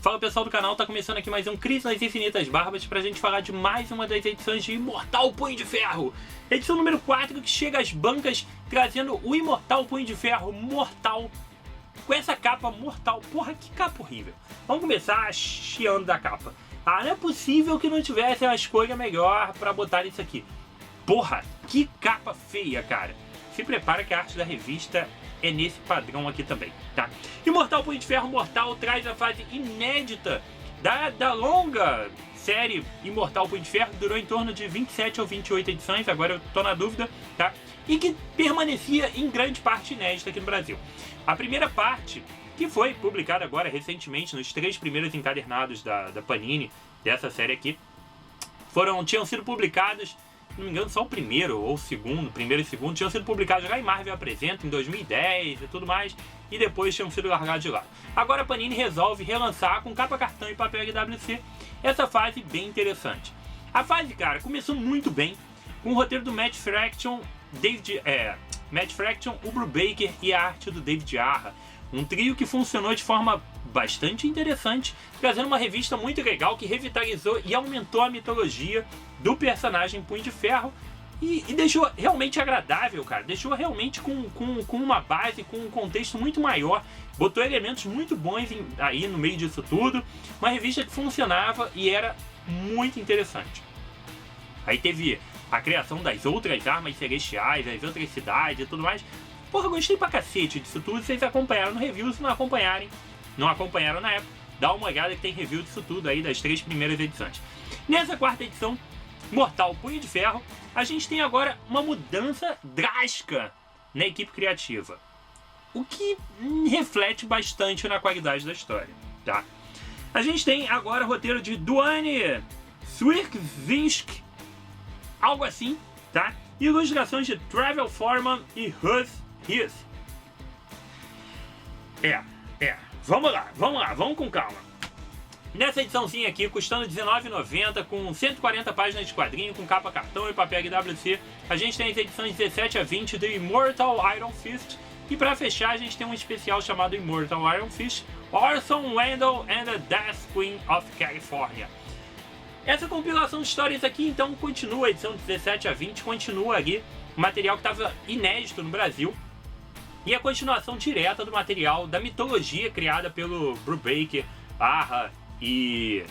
Fala pessoal do canal, tá começando aqui mais um Crise nas Infinitas Barbas pra gente falar de mais uma das edições de Imortal Punho de Ferro. Edição número 4 que chega às bancas trazendo o Imortal Punho de Ferro mortal. Com essa capa mortal. Porra, que capa horrível. Vamos começar chiando da capa. Ah, não é possível que não tivesse uma escolha melhor pra botar isso aqui. Porra, que capa feia, cara. Se prepara que a arte da revista é nesse padrão aqui também, tá? Imortal Punho de Ferro Mortal traz a fase inédita da longa série Imortal Punho de Ferro, que durou em torno de 27 ou 28 edições, agora eu tô na dúvida, tá? E que permanecia em grande parte inédita aqui no Brasil. A primeira parte, que foi publicada agora recentemente nos 3 primeiros encadernados da Panini, dessa série aqui, tinham sido publicados, se não me engano, só o primeiro ou o segundo, primeiro e segundo, tinham sido publicados lá em Marvel Apresenta, em 2010 e tudo mais, e depois tinham sido largados de lado. Agora a Panini resolve relançar com capa cartão e papel LWC essa fase bem interessante. A fase, cara, começou muito bem, com o roteiro do Matt Fraction, o Brubaker e a arte do David Arra. Um trio que funcionou de forma bastante interessante, trazendo uma revista muito legal que revitalizou e aumentou a mitologia do personagem Punho de Ferro e deixou realmente agradável, cara. Deixou realmente com uma base, com um contexto muito maior. Botou elementos muito bons aí no meio disso tudo. Uma revista que funcionava e era muito interessante. Aí teve a criação das outras armas celestiais, as outras cidades e tudo mais. Porra, gostei pra cacete disso tudo. Vocês acompanharam no review, se não acompanharam na época, dá uma olhada que tem review disso tudo aí, das 3 primeiras edições. Nessa 4ª edição, Mortal Punho de Ferro, a gente tem agora uma mudança drástica na equipe criativa. O que reflete bastante na qualidade da história, tá? A gente tem agora o roteiro de Duane Swierczynski, algo assim, tá? E ilustrações de Travel Foreman e Russ Hiss. Vamos lá, vamos com calma. Nessa ediçãozinha aqui, custando R$19,90, com 140 páginas de quadrinho, com capa cartão e papel LWC, a gente tem as edições 17 a 20 do Immortal Iron Fist. E para fechar, a gente tem um especial chamado Immortal Iron Fist, Orson Wendell and the Death Queen of California. Essa compilação de histórias aqui, então, continua, a edição 17 a 20, continua ali, material que estava inédito no Brasil, e a continuação direta do material, da mitologia criada pelo Brubaker, Arra e...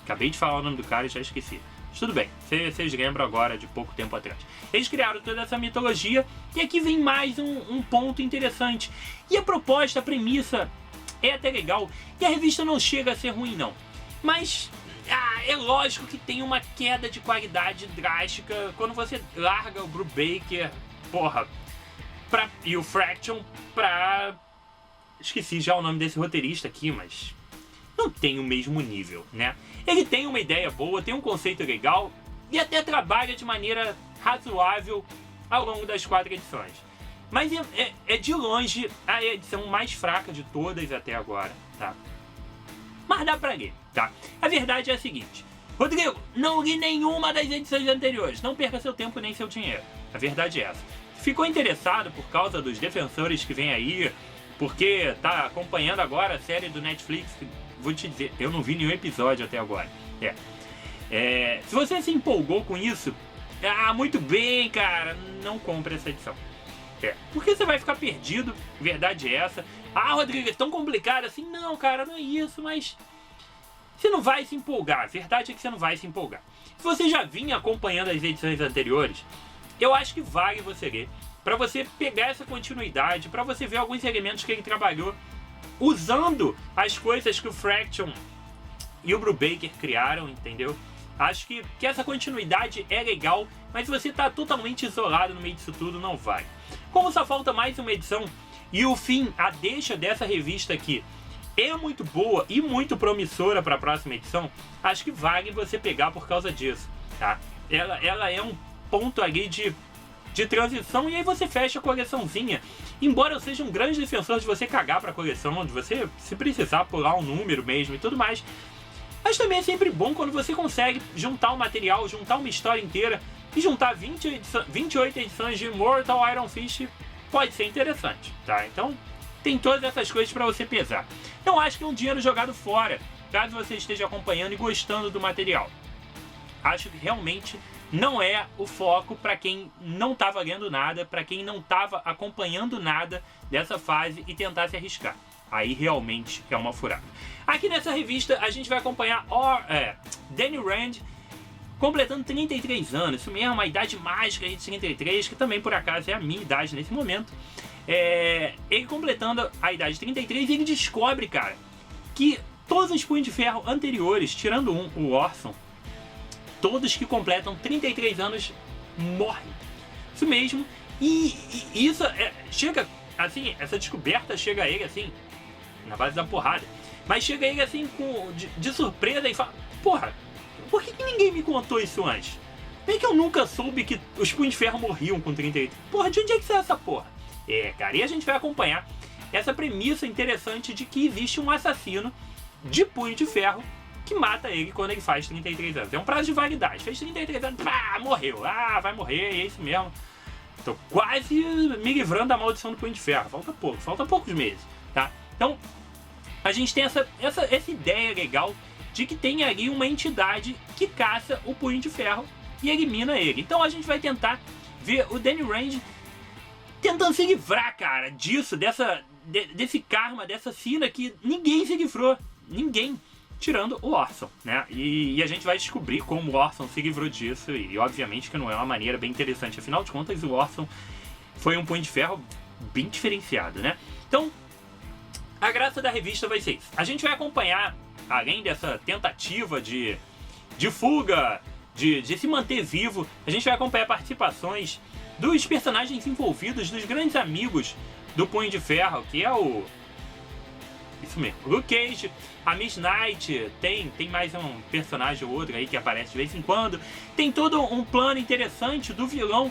acabei de falar o nome do cara e já esqueci. Mas tudo bem, vocês lembram agora de pouco tempo atrás. Eles criaram toda essa mitologia, e aqui vem mais um ponto interessante. E a proposta, a premissa é até legal, e a revista não chega a ser ruim não. Mas... é lógico que tem uma queda de qualidade drástica quando você larga o Brubaker, porra, e o Fraction pra... esqueci já o nome desse roteirista aqui, mas não tem o mesmo nível, né? Ele tem uma ideia boa, tem um conceito legal e até trabalha de maneira razoável ao longo das 4 edições. Mas é de longe a edição mais fraca de todas até agora, tá? Mas dá pra ler, tá? A verdade é a seguinte: Rodrigo, não li nenhuma das edições anteriores. Não perca seu tempo nem seu dinheiro. A verdade é essa. Ficou interessado por causa dos defensores que vem aí, porque tá acompanhando agora a série do Netflix, que, vou te dizer, eu não vi nenhum episódio até agora. Se você se empolgou com isso, muito bem, cara, não compre essa edição. Porque você vai ficar perdido, verdade é essa. Rodrigo, é tão complicado assim? Não, cara, não é isso, mas você não vai se empolgar. A verdade é que você não vai se empolgar. Se você já vinha acompanhando as edições anteriores, eu acho que vale você ler, para você pegar essa continuidade, para você ver alguns elementos que ele trabalhou, usando as coisas que o Fraction e o Brubaker criaram, entendeu? Acho que essa continuidade é legal, mas se você tá totalmente isolado no meio disso tudo, não vai. Como só falta mais uma edição, e o fim, a deixa dessa revista aqui é muito boa e muito promissora para a próxima edição, acho que vale você pegar por causa disso, tá? Ela é um ponto ali de transição, e aí você fecha a coleçãozinha. Embora eu seja um grande defensor de você cagar pra coleção, de você, se precisar, pular um número mesmo e tudo mais, mas também é sempre bom quando você consegue juntar o material, juntar uma história inteira e juntar 28 edições de Immortal Iron Fist. Pode ser interessante, tá? Então tem todas essas coisas pra você pesar. Não acho que é um dinheiro jogado fora. caso você esteja acompanhando e gostando do material. Acho que realmente não é o foco para quem não estava lendo nada, para quem não estava acompanhando nada dessa fase e tentar se arriscar. Aí realmente é uma furada. Aqui nessa revista a gente vai acompanhar Danny Rand completando 33 anos. Isso mesmo, a idade mágica de 33, que também por acaso é a minha idade nesse momento. Ele completando a idade de 33, ele descobre, cara, que todos os Punhos de Ferro anteriores, tirando o Orson, todos que completam 33 anos morrem. Isso mesmo. E isso chega assim, essa descoberta chega a ele assim, na base da porrada. Mas chega a ele assim de surpresa e fala: porra, por que ninguém me contou isso antes? Bem que eu nunca soube que os Punhos de Ferro morriam com 33. Porra, de onde é que saiu essa porra? Cara, e a gente vai acompanhar essa premissa interessante de que existe um assassino de Punho de Ferro que mata ele quando ele faz 33 anos. É um prazo de validade. Fez 33 anos, morreu. vai morrer, é isso mesmo. Tô quase me livrando da maldição do Punho de Ferro. Falta poucos meses, tá? Então, a gente tem essa ideia legal de que tem ali uma entidade que caça o Punho de Ferro e elimina ele. Então a gente vai tentar ver o Danny Rand tentando se livrar, cara, disso, desse karma, dessa sina que ninguém se livrou. Ninguém. Tirando o Orson, né? E a gente vai descobrir como o Orson se livrou disso. E obviamente que não é uma maneira bem interessante. Afinal de contas, o Orson foi um Punho de Ferro bem diferenciado, né? Então, a graça da revista vai ser isso. A gente vai acompanhar, além dessa tentativa de fuga, de se manter vivo, a gente vai acompanhar participações dos personagens envolvidos, dos grandes amigos do Punho de Ferro, que é o... Isso mesmo, Luke Cage, a Miss Knight, tem mais um personagem ou outro aí que aparece de vez em quando. Tem todo um plano interessante do vilão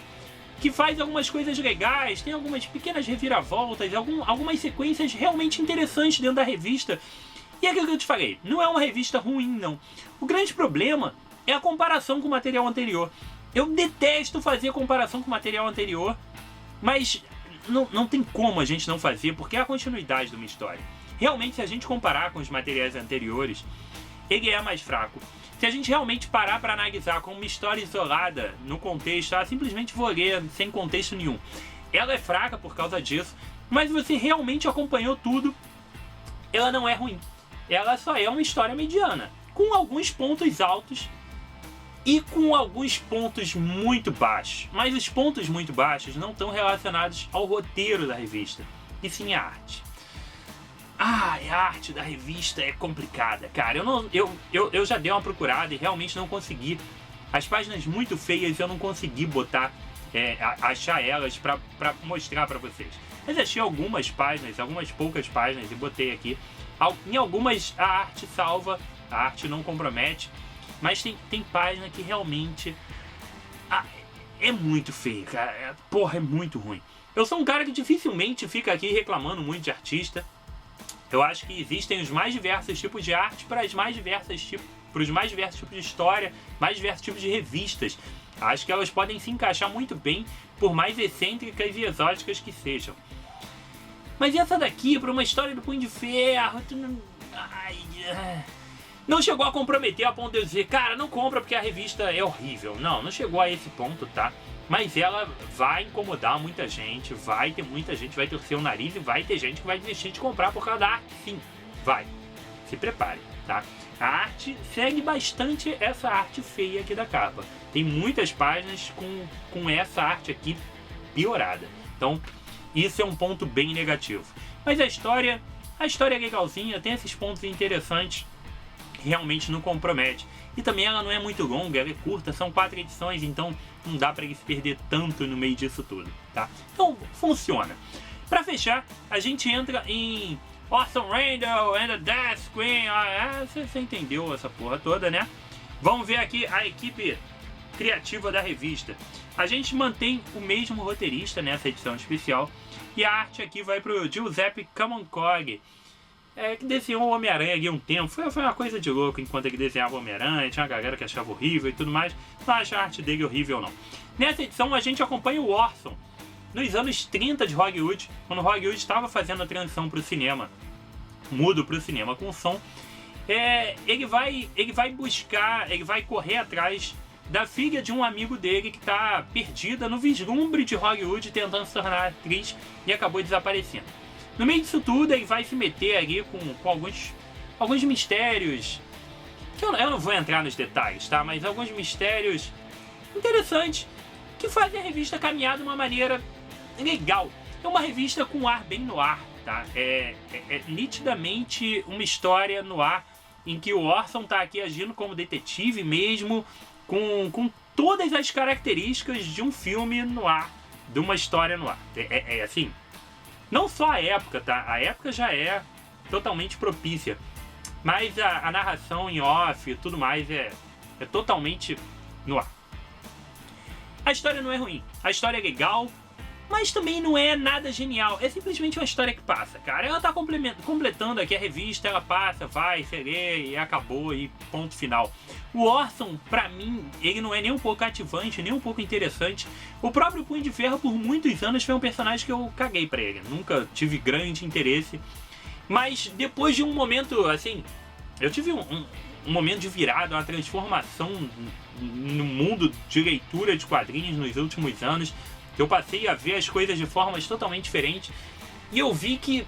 que faz algumas coisas legais, tem algumas pequenas reviravoltas, algumas sequências realmente interessantes dentro da revista. E é aquilo que eu te falei, não é uma revista ruim, não. O grande problema é a comparação com o material anterior. Eu detesto fazer comparação com o material anterior, mas não tem como a gente não fazer, porque é a continuidade de uma história. Realmente, se a gente comparar com os materiais anteriores, ele é mais fraco. Se a gente realmente parar para analisar como uma história isolada, no contexto, simplesmente vou ler sem contexto nenhum. Ela é fraca por causa disso, mas você realmente acompanhou tudo, ela não é ruim. Ela só é uma história mediana, com alguns pontos altos e com alguns pontos muito baixos. Mas os pontos muito baixos não estão relacionados ao roteiro da revista, e sim à arte. A arte da revista é complicada, cara. Eu já dei uma procurada e realmente não consegui. As páginas muito feias eu não consegui botar, achar elas pra mostrar pra vocês. Mas achei algumas páginas, algumas poucas páginas e botei aqui. Em algumas a arte salva, a arte não compromete. Mas tem página que realmente é muito feia, cara. Porra, é muito ruim. Eu sou um cara que dificilmente fica aqui reclamando muito de artista. Eu acho que existem os mais diversos tipos de arte para os mais diversos tipos de história, mais diversos tipos de revistas. Acho que elas podem se encaixar muito bem, por mais excêntricas e exóticas que sejam. Mas essa daqui, para uma história do Punho de Ferro, não chegou a comprometer a ponto de eu dizer, cara, não compra porque a revista é horrível. Não chegou a esse ponto, tá? Mas ela vai incomodar muita gente, vai ter muita gente, vai torcer o nariz e vai ter gente que vai desistir de comprar por causa da arte. Sim, vai. Se prepare, tá? A arte segue bastante essa arte feia aqui da capa. Tem muitas páginas com essa arte aqui piorada. Então, isso é um ponto bem negativo. Mas a história é legalzinha, tem esses pontos interessantes. Realmente não compromete. E também ela não é muito longa, ela é curta, são 4 edições, então não dá para ele se perder tanto no meio disso tudo, tá? Então funciona. Para fechar, a gente entra em Orson Randall and the Death Queen. Você entendeu essa porra toda, né? Vamos ver aqui a equipe criativa da revista. A gente mantém o mesmo roteirista nessa edição especial e a arte aqui vai pro Giuseppe Camuncoli, que desenhou o Homem-Aranha ali um tempo. Foi uma coisa de louco enquanto ele desenhava o Homem-Aranha. Tinha uma galera que achava horrível e tudo mais. Não acho a arte dele horrível, não. Nessa edição a gente acompanha o Orson nos anos 30 de Hollywood, quando Hollywood estava fazendo a transição para o cinema, mudo para o cinema com som. ele vai buscar, ele vai correr atrás da filha de um amigo dele que está perdida no vislumbre de Hollywood, tentando se tornar atriz e acabou desaparecendo. No meio disso tudo, ele vai se meter ali com alguns mistérios, que eu não vou entrar nos detalhes, tá? Mas alguns mistérios interessantes que fazem a revista caminhar de uma maneira legal. É uma revista com ar bem no ar, tá? É nitidamente uma história no ar em que o Orson tá aqui agindo como detetive mesmo, com todas as características de um filme no ar, de uma história no ar. Assim, não só a época, tá? A época já é totalmente propícia, mas a narração em off e tudo mais é totalmente no ar. A história não é ruim, a história é legal, mas também não é nada genial. É simplesmente uma história que passa, cara. Ela tá completando aqui a revista, ela passa, vai, você lê e acabou e ponto final. O Orson, pra mim, ele não é nem um pouco cativante, nem um pouco interessante. O próprio Punho de Ferro, por muitos anos, foi um personagem que eu caguei pra ele. Nunca tive grande interesse. Mas depois de um momento, assim, eu tive um momento de virada, uma transformação no mundo de leitura de quadrinhos nos últimos anos. Eu passei a ver as coisas de formas totalmente diferentes e eu vi que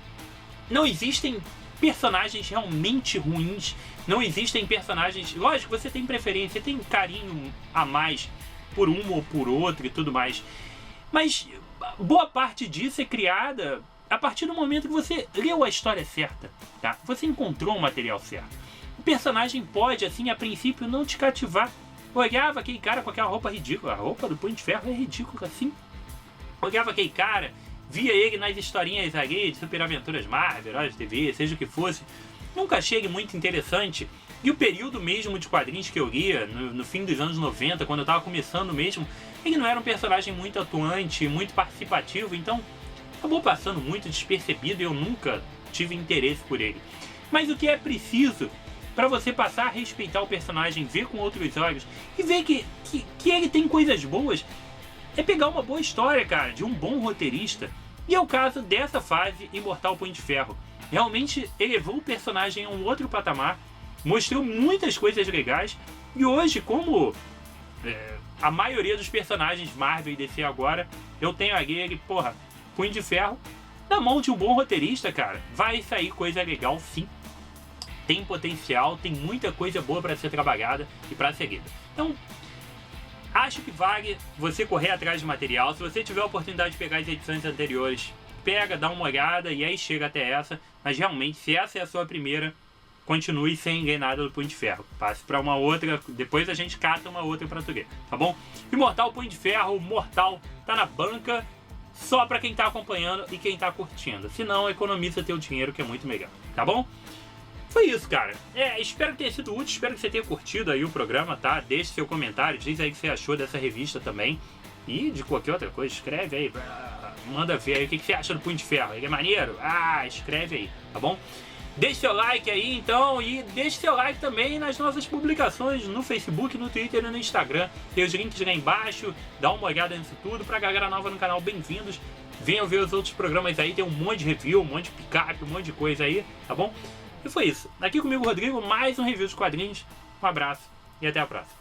não existem personagens realmente ruins, não existem personagens... Lógico, você tem preferência, tem carinho a mais por um ou por outro e tudo mais, mas boa parte disso é criada a partir do momento que você leu a história certa, tá? Você encontrou o material certo. O personagem pode, assim, a princípio não te cativar. Olhava aquele cara com aquela roupa ridícula, a roupa do Punho de Ferro é ridícula, assim. Olhava aquele cara, via ele nas historinhas ali de Super Aventuras Marvel, Heróis de TV, seja o que fosse. Nunca achei ele muito interessante. E o período mesmo de quadrinhos que eu lia, no fim dos anos 90, quando eu estava começando mesmo, ele não era um personagem muito atuante, muito participativo, então acabou passando muito despercebido e eu nunca tive interesse por ele. Mas o que é preciso para você passar a respeitar o personagem, ver com outros olhos e ver que ele tem coisas boas, é pegar uma boa história, cara, de um bom roteirista. E é o caso dessa fase Imortal Punho de Ferro. Realmente elevou o personagem a um outro patamar, mostrou muitas coisas legais. E hoje, como a maioria dos personagens Marvel e DC agora, eu tenho aquele, porra, Punho de Ferro na mão de um bom roteirista, cara. Vai sair coisa legal, sim. Tem potencial, tem muita coisa boa para ser trabalhada e para ser lida. Então, acho que vale você correr atrás de material. Se você tiver a oportunidade de pegar as edições anteriores, pega, dá uma olhada e aí chega até essa. Mas realmente, se essa é a sua primeira, continue sem ler nada do Punho de Ferro. Passe para uma outra, depois a gente cata uma outra para tu ler, tá bom? Imortal Punho de Ferro, Mortal, tá na banca só para quem tá acompanhando e quem tá curtindo. Se não, economiza teu dinheiro, que é muito melhor, tá bom? Foi isso, cara. Espero que tenha sido útil, espero que você tenha curtido aí o programa, tá? Deixe seu comentário, diz aí o que você achou dessa revista também. E de qualquer outra coisa, escreve aí. Manda ver aí o que você acha do Punho de Ferro. Ele é maneiro? Escreve aí, tá bom? Deixe seu like aí, então, e deixe seu like também nas nossas publicações no Facebook, no Twitter e no Instagram. Tem os links lá embaixo, dá uma olhada nisso tudo. Pra galera nova no canal, bem-vindos. Venham ver os outros programas aí, tem um monte de review, um monte de picape, um monte de coisa aí, tá bom? E foi isso. Aqui comigo, Rodrigo, mais um review de quadrinhos. Um abraço e até a próxima.